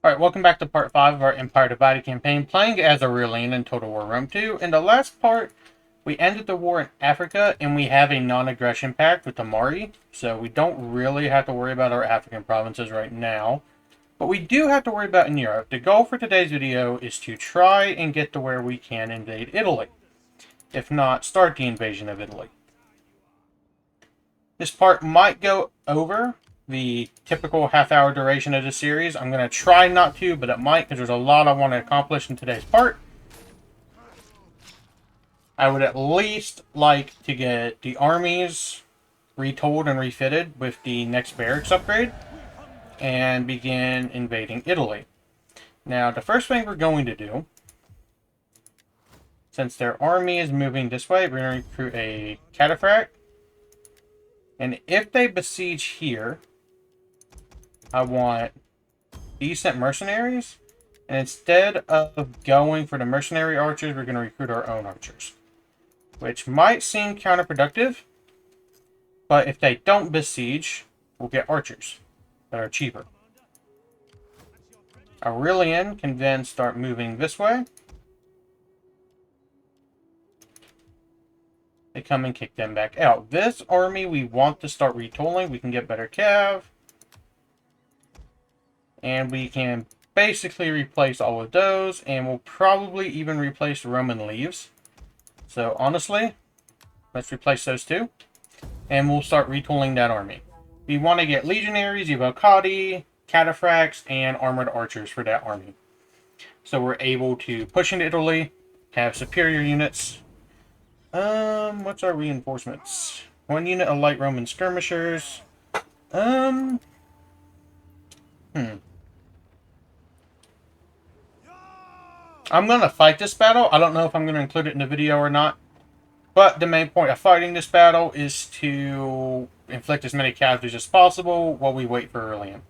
Alright, welcome back to part 5 of our Empire Divided campaign, playing as Aurelian in Total War Rome 2. In the last part, we ended the war in Africa, and we have a non-aggression pact with the Mari, so we don't really have to worry about our African provinces right now. But we do have to worry about in Europe. The goal for today's video is to try and get to where we can invade Italy. If not, start the invasion of Italy. This part might go over the typical half-hour duration of the series. I'm going to try not to, but it might, because there's a lot I want to accomplish in today's part. I would at least like to get the armies retooled and refitted with the next barracks upgrade, and begin invading Italy. Now, the first thing we're going to do, since their army is moving this way, we're going to recruit a cataphract. And if they besiege here, I want decent mercenaries. And instead of going for the mercenary archers, we're going to recruit our own archers. Which might seem counterproductive. But if they don't besiege, we'll get archers that are cheaper. Aurelian can then start moving this way. They come and kick them back out. This army we want to start retooling. We can get better cav. And we can basically replace all of those. And we'll probably even replace Roman leaves. So honestly, let's replace those two. And we'll start retooling that army. We want to get legionaries, evocati, cataphracts, and armored archers for that army. So we're able to push into Italy, have superior units. What's our reinforcements? 1 unit of light Roman skirmishers. I'm gonna fight this battle. I don't know if I'm gonna include it in the video or not. But the main point of fighting this battle is to inflict as many casualties as possible while we wait for Aurelian.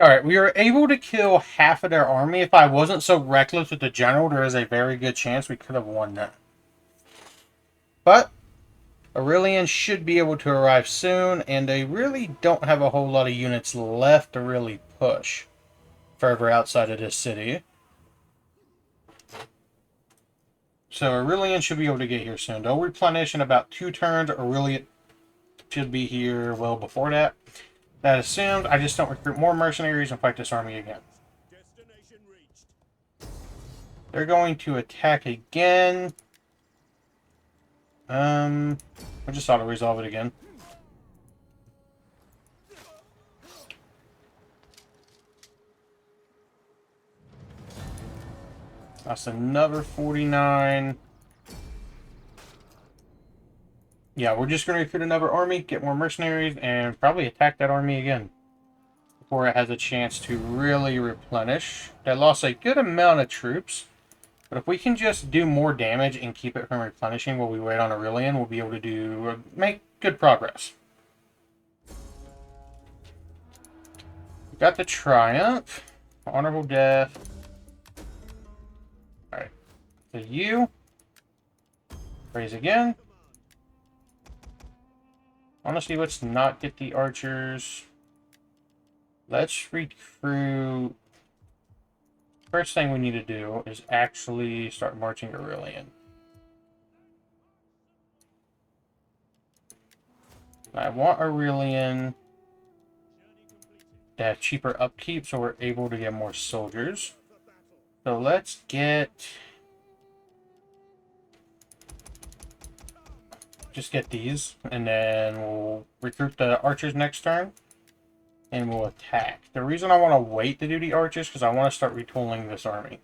Alright, we were able to kill half of their army. If I wasn't so reckless with the general, there is a very good chance we could have won that. But Aurelian should be able to arrive soon, and they really don't have a whole lot of units left to really push further outside of this city. So Aurelian should be able to get here soon. They'll replenish in about 2 turns. Aurelian should be here well before that. That assumed, I just don't recruit more mercenaries and fight this army again. They're going to attack again. I just auto-resolve it again. That's another 49. Yeah, we're just going to recruit another army, get more mercenaries, and probably attack that army again before it has a chance to really replenish. They lost a good amount of troops, but if we can just do more damage and keep it from replenishing while we wait on Aurelian, we'll be able to make good progress. We got the Triumph, Honorable Death. Alright, so you raise again. Honestly, let's not get the archers. Let's recruit. First thing we need to do is actually start marching Aurelian. I want Aurelian to have cheaper upkeep so we're able to get more soldiers. So let's just get these, and then we'll recruit the archers next turn. And we'll attack. The reason I want to wait to do the archers is because I want to start retooling this army.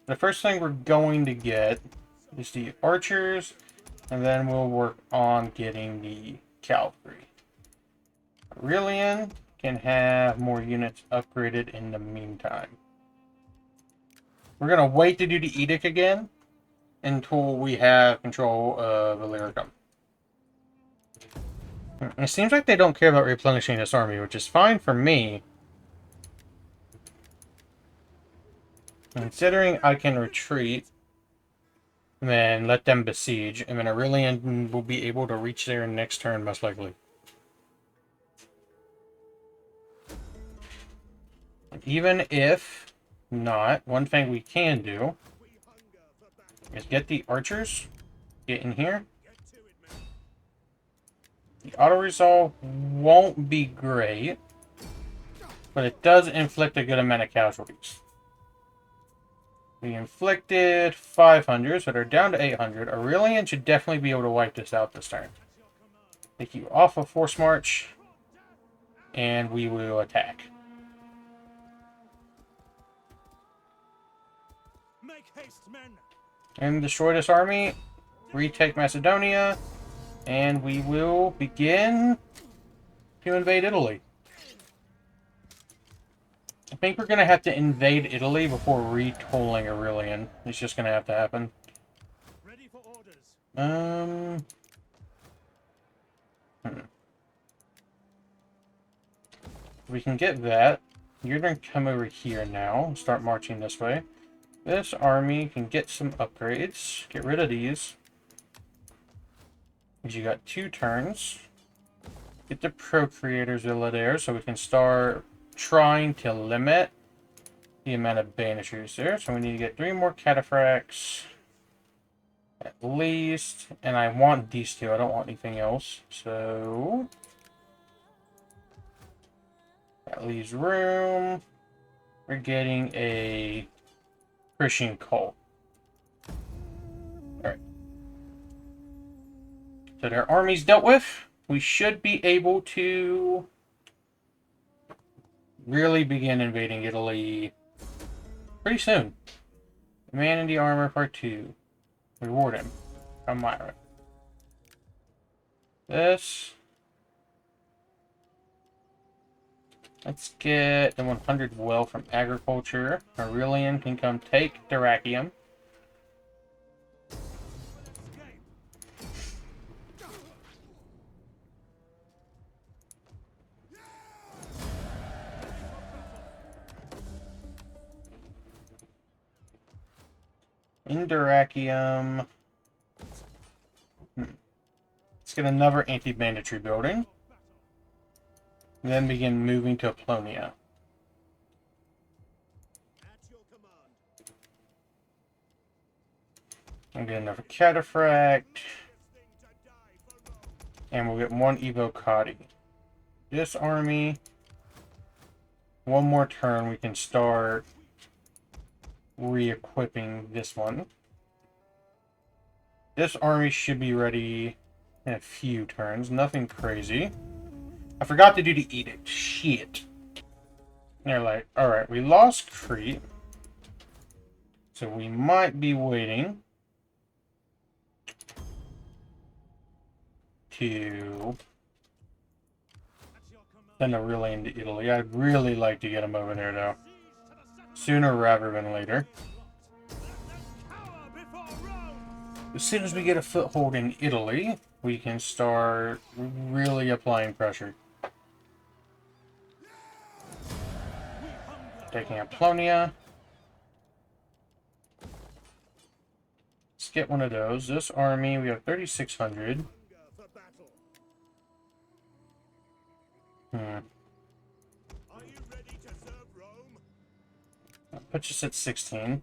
The first thing we're going to get is the archers, and then we'll work on getting the cavalry. Aurelian can have more units upgraded in the meantime. We're going to wait to do the edict again until we have control of Illyricum. It seems like they don't care about replenishing this army, which is fine for me. Considering I can retreat and then let them besiege, and then Aurelian will be able to reach there next turn, most likely. Even if not, one thing we can do is get the archers, get in here. The auto-resolve won't be great, but it does inflict a good amount of casualties. We inflicted 500, so they're down to 800. Aurelian should definitely be able to wipe this out this turn. Take you off of Force March, and we will attack. Make haste, men. And destroy this army, retake Macedonia, and we will begin to invade Italy. I think we're going to have to invade Italy before retooling Aurelian. It's just going to have to happen. Ready for orders. We can get that. You're going to come over here now. Start marching this way. This army can get some upgrades. Get rid of these. Because you got 2 turns. Get the Procreator's Villa there so we can start trying to limit the amount of banishers there. So we need to get 3 more cataphracts. At least. And I want these 2. I don't want anything else. So that leaves room. We're getting a Christian cult. Alright. So their army's dealt with. We should be able to really begin invading Italy pretty soon. The Man in the Armor Part 2. Reward him. Elmira. This. Let's get the 100 well from agriculture. Aurelian can come take Dyrrachium. In Dyrrachium. Let's get another anti-banditry building. Then begin moving to Apollonia. And get another cataphract. And we'll get 1 evocati. This army. 1 more turn, we can start re-equipping this one. This army should be ready in a few turns. Nothing crazy. I forgot to do the edict. Shit. They're like, alright, we lost Crete. So we might be waiting to send Aurelian to Italy. I'd really like to get him over there, though. Sooner rather than later. As soon as we get a foothold in Italy, we can start really applying pressure. Taking Apollonia. Let's get one of those. This army, we have 3,600. That puts us at 16.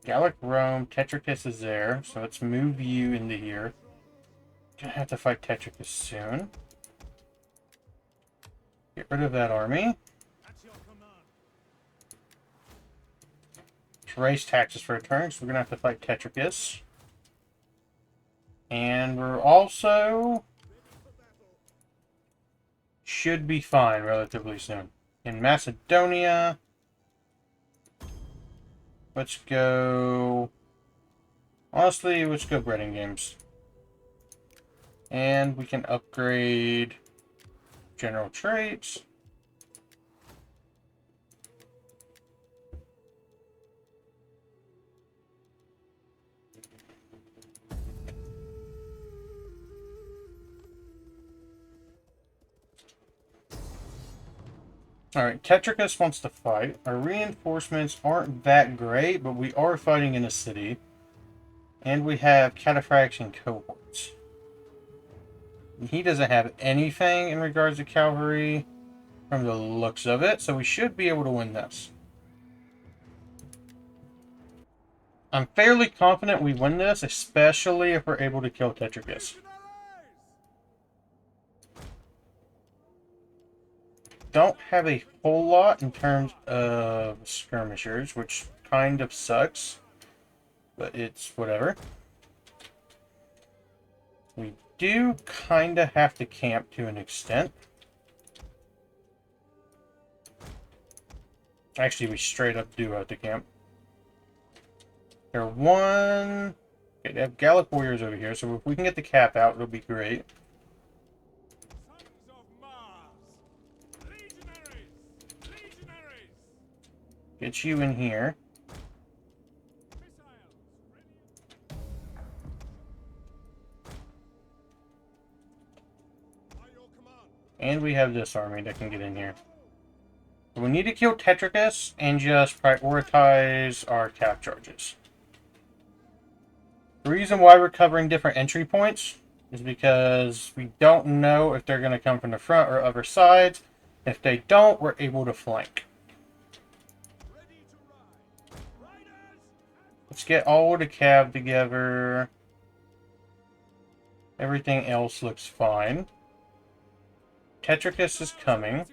Gallic Rome, Tetricus is there, so let's move you into here. Gonna have to fight Tetricus soon. Get rid of that army. Raise taxes for a turn, so we're gonna have to fight Tetricus. And we're also should be fine relatively soon. In Macedonia, let's go. Honestly, let's go breeding games. And we can upgrade general traits. Alright, Tetricus wants to fight. Our reinforcements aren't that great, but we are fighting in a city. And we have cataphracts and cohorts. He doesn't have anything in regards to cavalry. from the looks of it, so we should be able to win this. I'm fairly confident we win this, especially if we're able to kill Tetricus. Don't have a whole lot in terms of skirmishers, which kind of sucks, but it's whatever. We do kind of have to camp to an extent. Actually, we straight up do have to camp. They're one... Okay, they have Gallic warriors over here, so if we can get the cap out, it'll be great. Get you in here. And we have this army that can get in here. So we need to kill Tetricus and just prioritize our cap charges. The reason why we're covering different entry points is because we don't know if they're going to come from the front or other sides. If they don't, we're able to flank. Let's get all the cab together. Everything else looks fine. Tetricus is coming.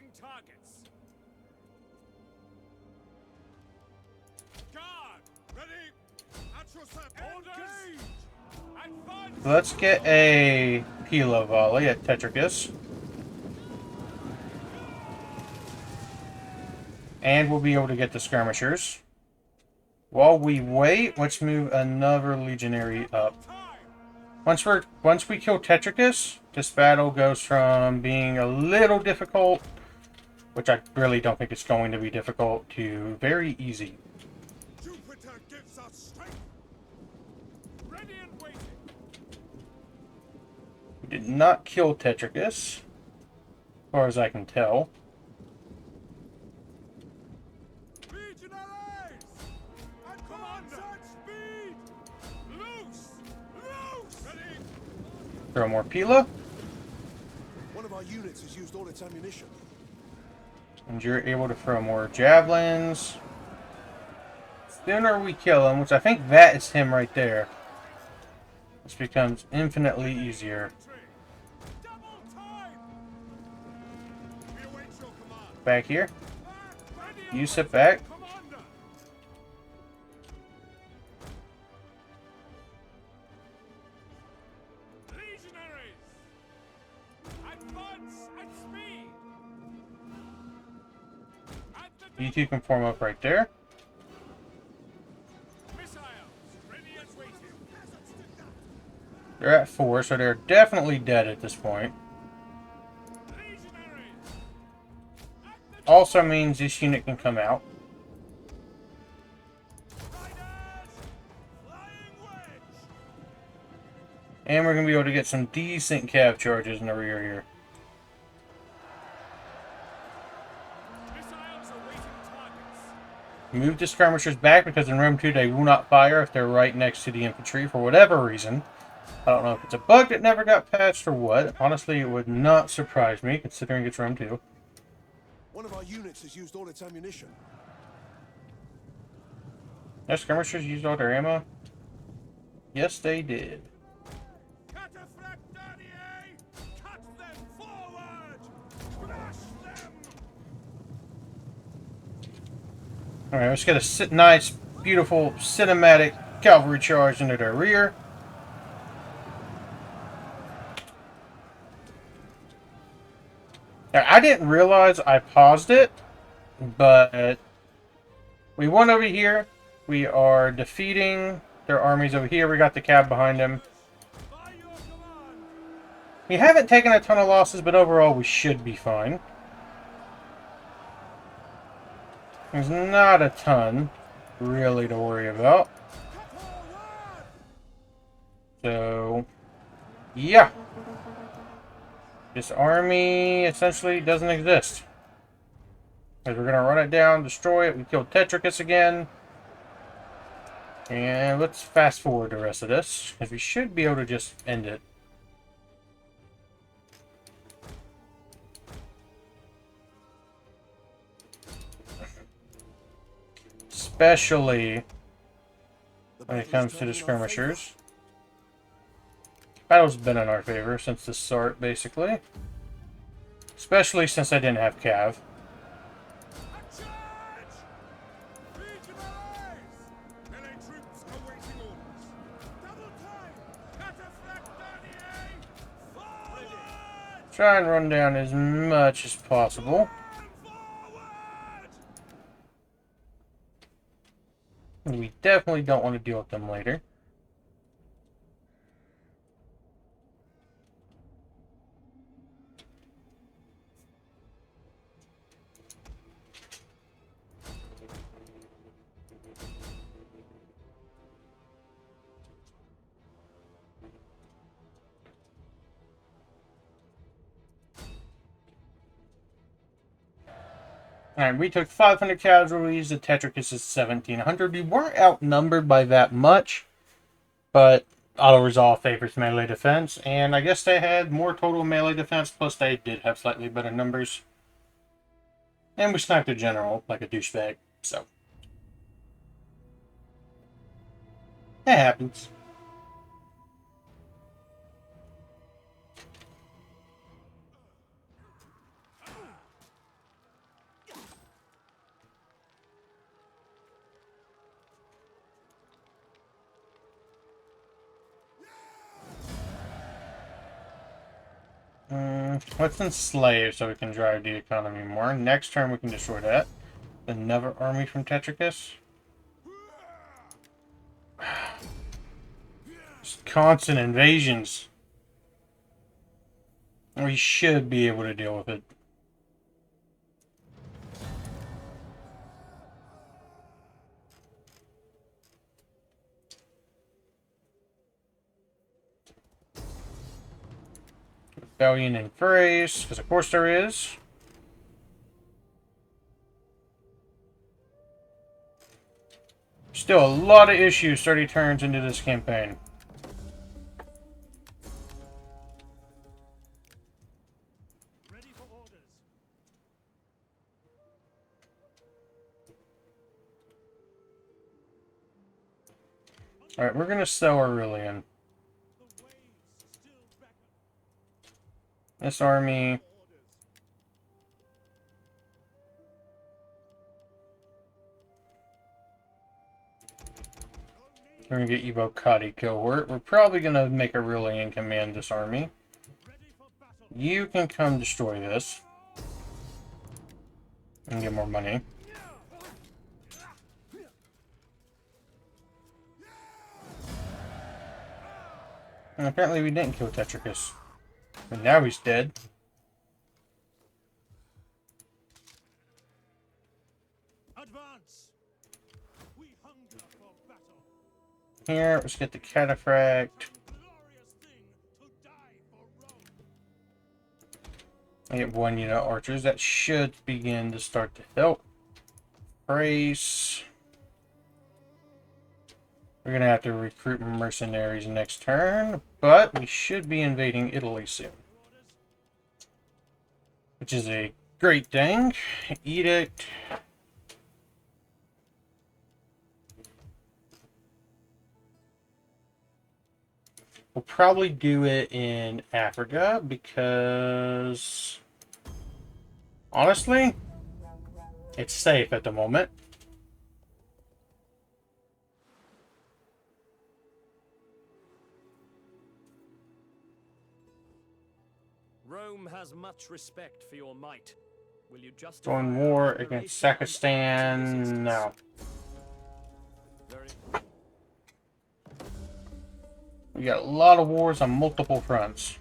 Let's get a Pila volley at Tetricus. And we'll be able to get the skirmishers. While we wait, let's move another legionary up. Once we kill Tetricus, this battle goes from being a little difficult, which I really don't think it's going to be difficult, to very easy. Jupiter gives us strength. Ready and waiting. We did not kill Tetricus, as far as I can tell. Legionaries! At command speed! Loose! Loose! Ready! Throw more Pila. One of our units has used all its ammunition. And you're able to throw more javelins. Sooner we kill him, which I think that is him right there. This becomes infinitely easier. Double time! We await your command. Back here. Ready You sit back. Commander! Legionaries! Advance at speed! At the You two can form up right there. missiles! Ready and waiting! They're at 4, so they're definitely dead at this point. Legionaries! Also means this unit can come out. Riders! Flying wedge! And we're going to be able to get some decent cav charges in the rear here. Missiles awaiting targets! Move the skirmishers back because in Rome 2 they will not fire if they're right next to the infantry for whatever reason. I don't know if it's a bug that never got patched or what. Honestly, it would not surprise me considering it's Rome 2. One of our units has used all its ammunition. Their skirmishers used all their ammo? Yes, they did. Cataphractaniae! Cut them forward! Crush them! Alright, let's get a nice, beautiful, cinematic cavalry charge into their rear. Now, I didn't realize I paused it, but we won over here. We are defeating their armies over here. We got the cab behind them. By your command! We haven't taken a ton of losses, but overall we should be fine. There's not a ton, really, to worry about. So, yeah. This army essentially doesn't exist. Because we're going to run it down, destroy it. We kill Tetricus again. And let's fast forward the rest of this. Because we should be able to just end it. especially The when it battle comes is to the turning in our favor. skirmishers. Battle's been in our favor since the start, basically. Especially since I didn't have Cav. A charge! Legionaries! Melee troops awaiting orders. Double time! Cataphractaniae! Forward! Try and run down as much as possible. Forward! We definitely don't want to deal with them later. Alright, we took 500 casualties, the Tetricus is 1,700. We weren't outnumbered by that much, but auto-resolve favors melee defense, and I guess they had more total melee defense, plus they did have slightly better numbers. And we sniped a general like a douchebag, so. It happens. Let's enslave so we can drive the economy more. Next turn we can destroy that. Another army from Tetricus. Just constant invasions. We should be able to deal with it. Rebellion in phrase, because of course there is. Still a lot of issues 30 turns into this campaign. Ready for orders. Alright, we're gonna sell Aurelian. The waves still beckon. This army. Orders. We're gonna get Evocati cohort. We're probably gonna make Aurelian command this army. Ready for battle. You can come destroy this. And get more money. And apparently we didn't kill Tetricus. But now he's dead. Advance. We hunger for battle. Here, let's get the Cataphract. Glorious thing to die for Rome. I get 1 unit archers. That should begin to start to help. Brace. We're going to have to recruit mercenaries next turn, but we should be invading Italy soon. Which is a great thing. Edict. We'll probably do it in Africa because, honestly, it's safe at the moment. Rome has much respect for your might. Will you just Going war against Sakistan? No. Very We got a lot of wars on multiple fronts.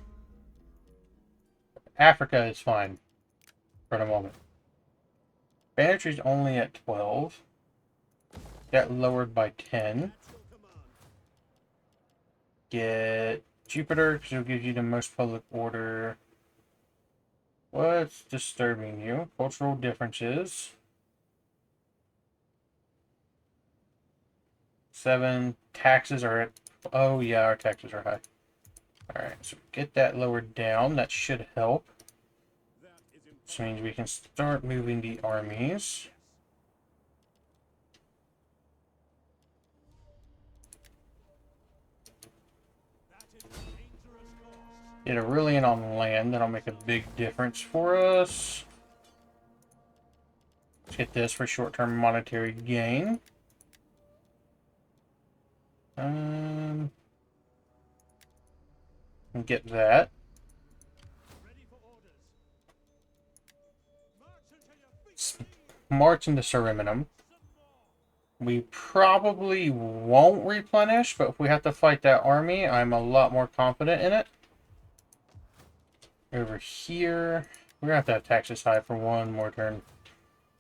Africa is fine for the moment. Banditry's only at 12. Got lowered by 10. Get Jupiter, because it'll give you the most public order. What's disturbing you? Cultural differences. 7. Taxes are at... Oh, yeah, our taxes are high. Alright, so get that lowered down. That should help. Which means we can start moving the armies. Get Aurelian on land. That'll make a big difference for us. Let's get this for short-term monetary gain. And get that. March into Cereminum. We probably won't replenish, but if we have to fight that army, I'm a lot more confident in it. Over here, we're going to have taxes high for one more turn.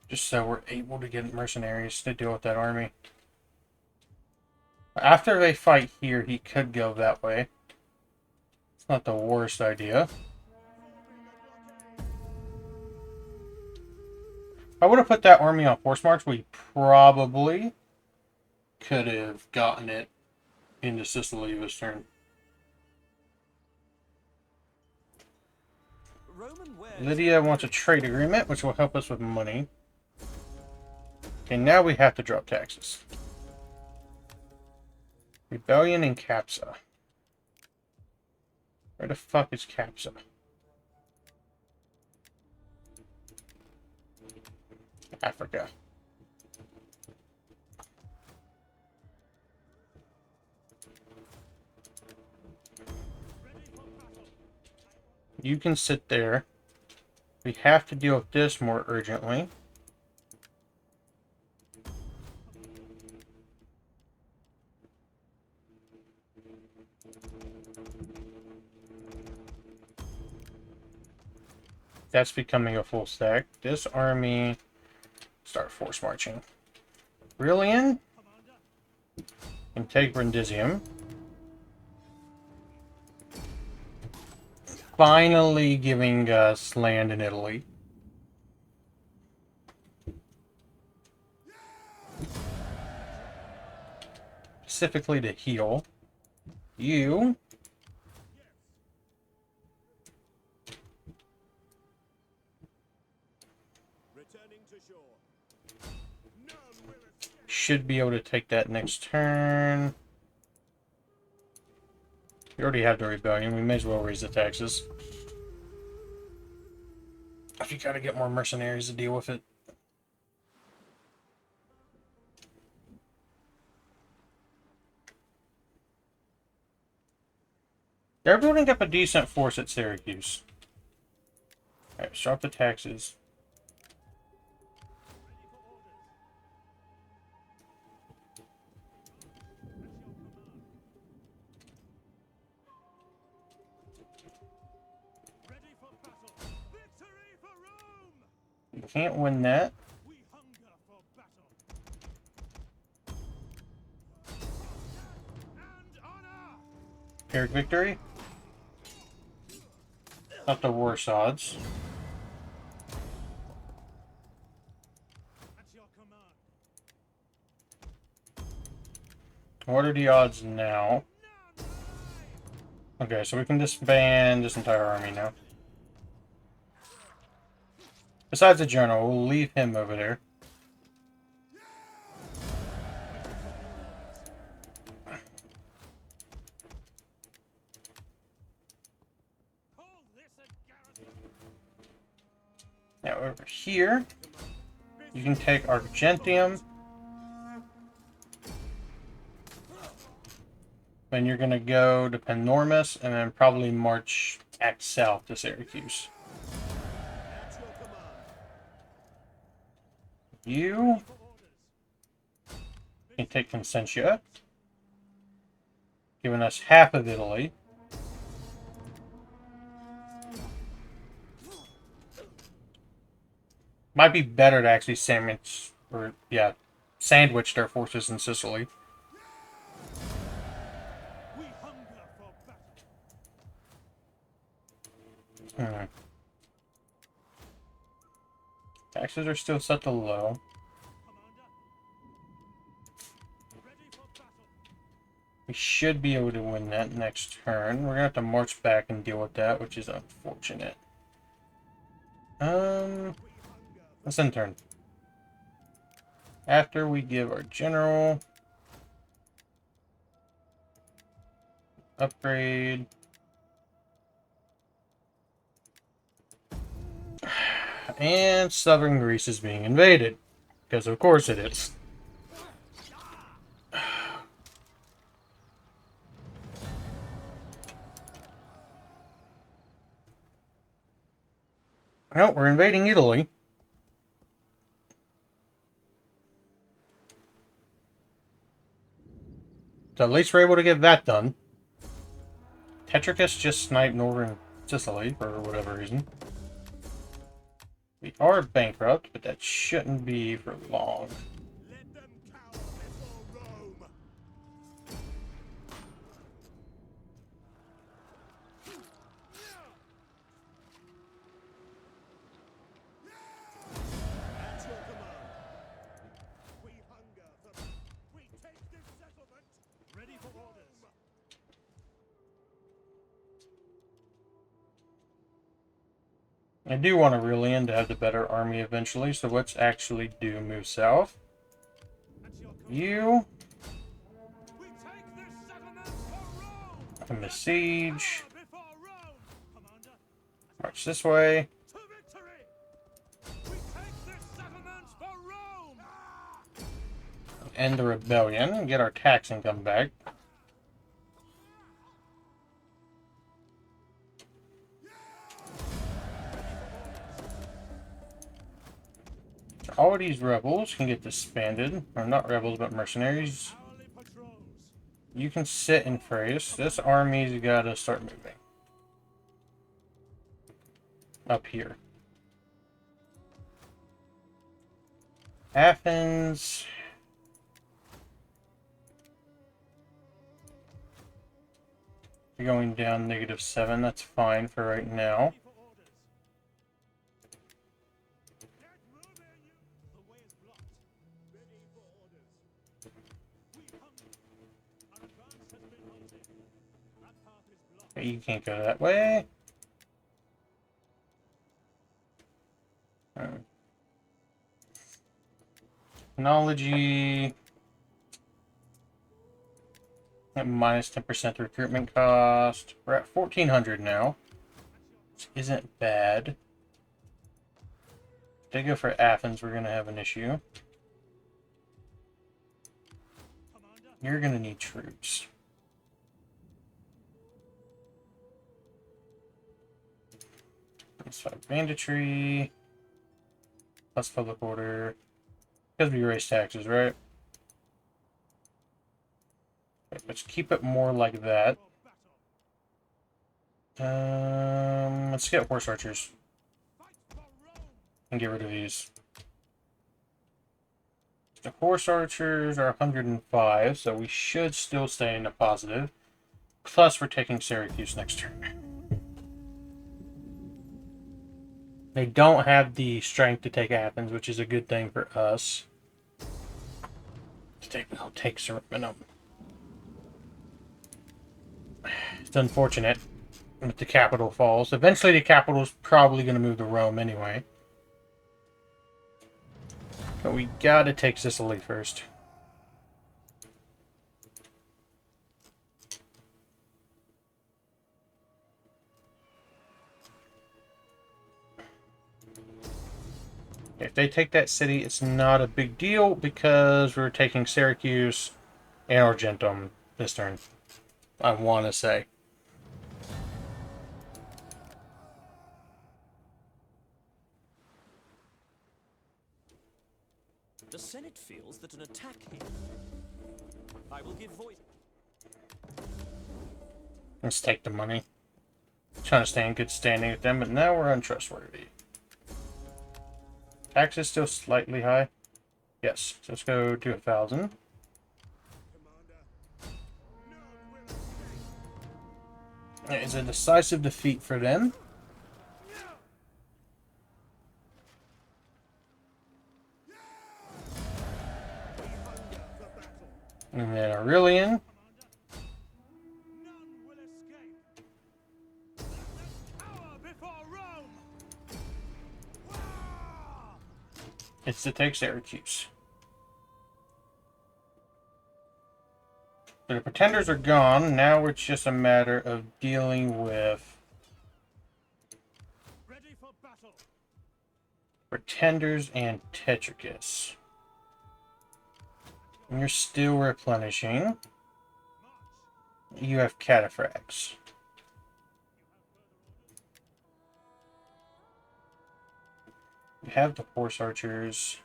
Just so we're able to get mercenaries to deal with that army. After they fight here, he could go that way. It's not the worst idea. I would have put that army on force march. We probably could have gotten it into Sicily this turn. Lydia wants a trade agreement, which will help us with money. Okay, now we have to drop taxes. Rebellion in Capsa. Where the fuck is Capsa? Africa. You can sit there. We have to deal with this more urgently. That's becoming a full stack. This army... Start force marching. Brilliant. Can take Brindisium. Finally giving us land in Italy. Specifically to heal. You. Should be able to take that next turn. We already have the rebellion. We may as well raise the taxes. If you gotta get more mercenaries to deal with it. They're building up a decent force at Syracuse. Alright, drop the taxes. We can't win that. Pyrrhic victory. Not the worst odds. What are the odds now? Okay, so we can disband this entire army now. Besides the general, we'll leave him over there. Now over here, you can take Argentium. Then you're going to go to Panormus and then probably march back south to Syracuse. You can take Consentia, giving us half of Italy. Might be better to actually sandwich their forces in Sicily. Taxes are still set to low. We should be able to win that next turn. We're gonna have to march back and deal with that, which is unfortunate. Let's end turn. After we give our general upgrade. And southern Greece is being invaded. Because of course it is. Well, we're invading Italy. So at least we're able to get that done. Tetricus just sniped northern Sicily for whatever reason. We are bankrupt, but that shouldn't be for long. Let them cower before Rome. At your command. We hunger for. We take this settlement. Ready for orders. I do want Aurelian to have the better army eventually, so let's actually do move south. At your command. You We take this settlement for Rome. and the siege. Power before Rome. Commander, March this way. to victory. We take this settlement for Rome. End the rebellion and get our tax income back. All of these rebels can get disbanded. Or not rebels, but mercenaries. Hourly patrols. You can sit in Thrace. This army's got to start moving. Up here. Athens. You're going down -7. That's fine for right now. Ready for orders. Get moving. The way is blocked. Ready for orders. We hunger. Our advance has been halted. That path is blocked. Okay, you can't go that way. Alright. Technology. At minus 10% recruitment cost. We're at 1400 now. Which isn't bad. If they go for Athens, we're going to have an issue. Commander, You're going to need troops. Plus 5 banditry. Plus public order. Because we raise taxes, right? Okay, let's keep it more like that. for battle. Let's get horse archers Fight for Rome. and get rid of these. The horse archers are 105, so we should still stay in the positive. Plus, we're taking Syracuse next turn. They don't have the strength to take Athens, which is a good thing for us. I'll take Sirmium. It's unfortunate that the capital falls. Eventually, the capital's probably going to move to Rome anyway. But we gotta take Sicily first. If they take that city, it's not a big deal because we're taking Syracuse and Argentum this turn. I want to say. The Senate feels that an attack here. I will give voice. Let's take the money. Trying to stay in good standing with them, but now we're untrustworthy. Tax is still slightly high. Yes, so let's go to 1,000. Commander. None will escape. It's a decisive defeat for them. We hunger for battle. And then Aurelian. None will escape. Let them cower before Rome. Wah! It's to take Syracuse. The pretenders are gone. Now it's just a matter of dealing with Ready for battle. Pretenders and Tetricus. And you're still replenishing. You have Cataphracts. You have the Horse Archers.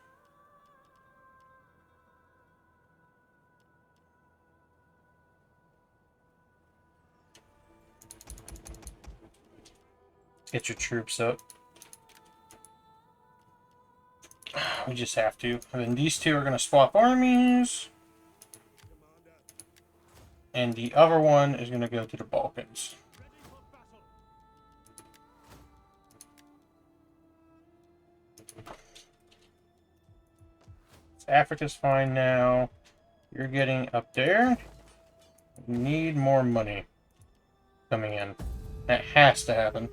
Get your troops up. We just have to. And then these two are going to swap armies. And the other one is going to go to the Balkans. Africa's fine now. You're getting up there. Need more money coming in. That has to happen.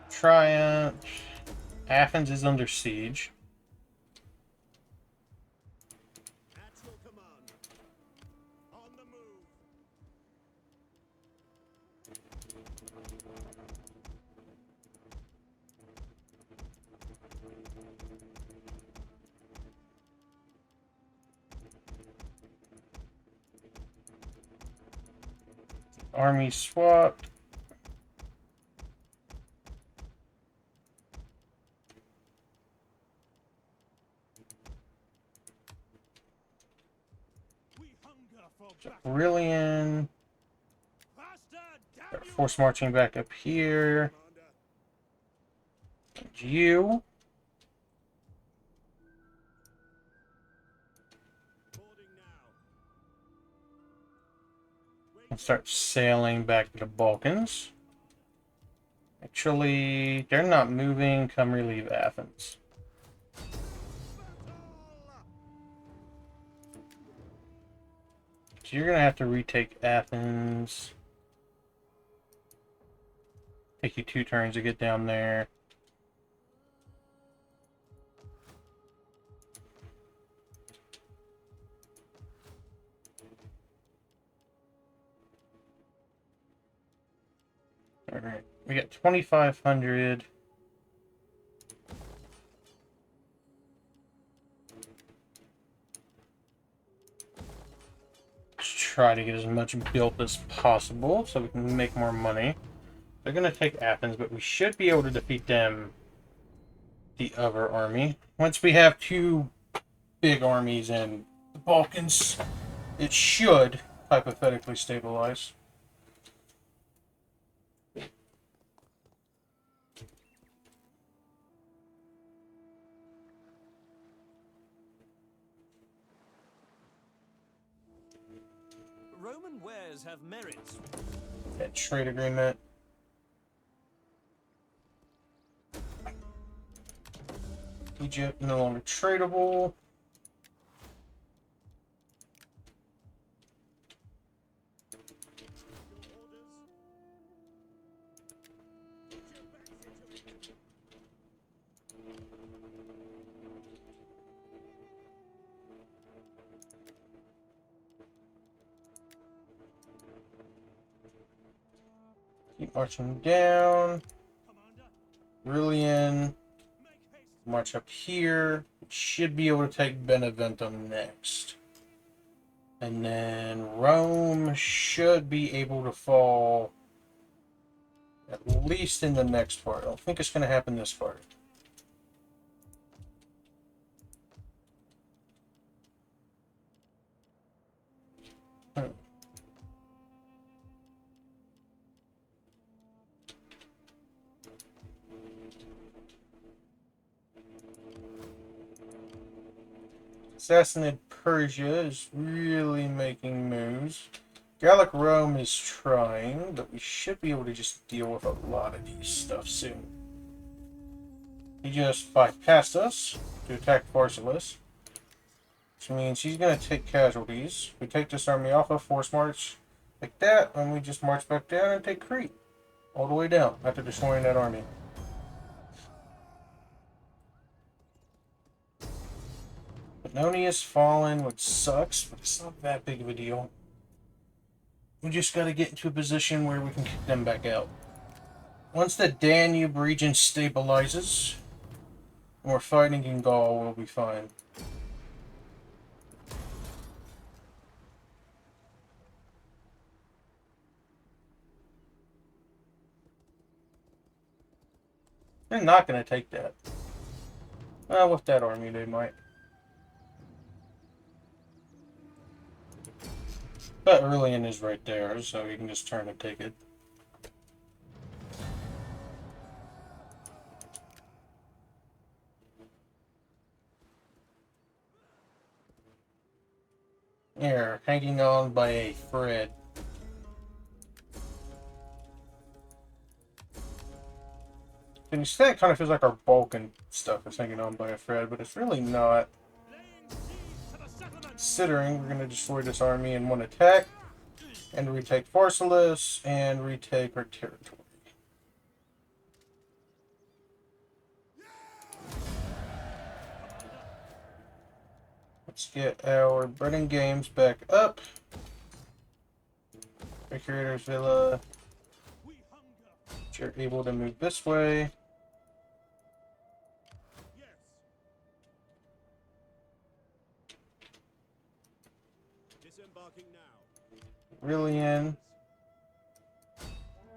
Triumph. Athens is under siege. At your command. On the move. Army swapped. We hunger for battle. Brilliant. Faster, damn you! Force marching back up here. Commander. And you. Boarding now. And start sailing back to the Balkans. Actually, they're not moving. Come relieve Athens. So you're going to have to retake Athens. Take you 2 turns to get down there. Alright, we got 2,500. Let's try to get as much built as possible so we can make more money. They're going to take Athens, but we should be able to defeat them, the other army. Once we have 2 big armies in the Balkans, it should hypothetically stabilize. Roman wares have merits. That trade agreement. Egypt no longer tradable. Keep marching down. Brilliant. March up here. Should be able to take Beneventum next. And then Rome should be able to fall at least in the next part. I don't think it's going to happen this part. Sassanid Persia is really making moves. Gallic Rome is trying, but we should be able to just deal with a lot of these stuff soon. He just bypassed us to attack Pharsalus, which means he's going to take casualties. We take this army off of force march like that, and we just march back down and take Crete. All the way down after destroying that army. Pannonia's fallen, which sucks, but it's not that big of a deal. We just got to get into a position where we can kick them back out. Once the Danube region stabilizes, and we're fighting in Gaul, we'll be fine. They're not going to take that. Well, with that army, they might. But Aurelian is right there, so you can just turn and take it. Here, hanging on by a thread. And you see, that kind of feels like our Balkan stuff is hanging on by a thread, but it's really not. Considering we're going to destroy this army in one attack, and retake Pharsalus, and retake our territory. Let's get our Breeding Games back up. Recreator's Villa. You're able to move this way. Disembarking now. Aurelian.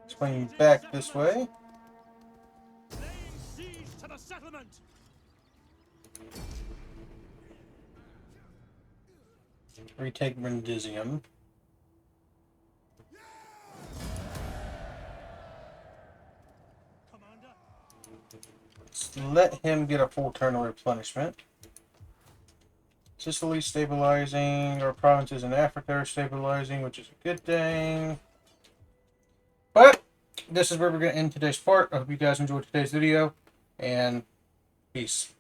Swing back this way. Laying siege to the settlement. Retake Brundisium. Commander, Let's let him get a full turn of replenishment. Sicily stabilizing. Our provinces in Africa are stabilizing, which is a good thing. But this is where we're going to end today's part. I hope you guys enjoyed today's video, and peace.